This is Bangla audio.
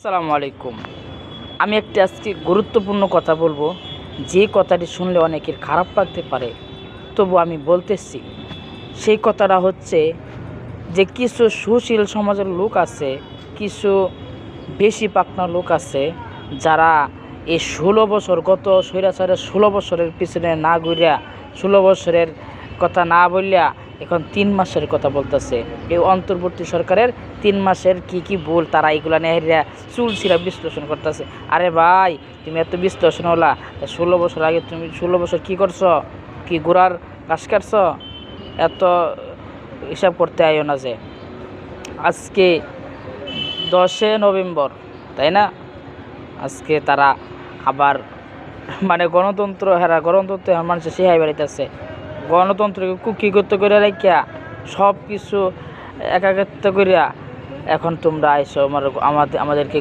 আসসালামু আলাইকুম। আমি একটি আজকে গুরুত্বপূর্ণ কথা বলবো, যে কথাটি শুনলে অনেকের খারাপ লাগতে পারে, তবু আমি বলতেছি। সেই কথাটা হচ্ছে যে কিছু সুশীল সমাজের লোক আছে, কিছু বেশি পাকনা লোক আছে, যারা এই ১৬ বছর গত স্বৈরাচারের ১৬ বছরের পিছনে না ঘুরিয়া ১৬ বছরের কথা না বললিয়া এখন ৩ মাসের কথা বলতেছে। এই অন্তর্বর্তী সরকারের ৩ মাসের কি ভুল তারা এগুলা নিয়ে চুলচিরা বিশ্লেষণ করতেছে। আরে ভাই, তুমি এত বিশ্লেষণ হলা, ১৬ বছর আগে তুমি ১৬ বছর কী করছো? কি গোড়ার ঘাস কাটছ? এত হিসাব করতে আইও না। যে আজকে ১০ নভেম্বর, তাই না? আজকে তারা আবার গণতন্ত্র মানুষের সিহাই বেড়াইতেছে। গণতন্ত্রকে কুক্ষিগত করে রাখিয়া সব কিছু একাকিত্ব করিয়া এখন তোমরা আইসো আমাদেরকে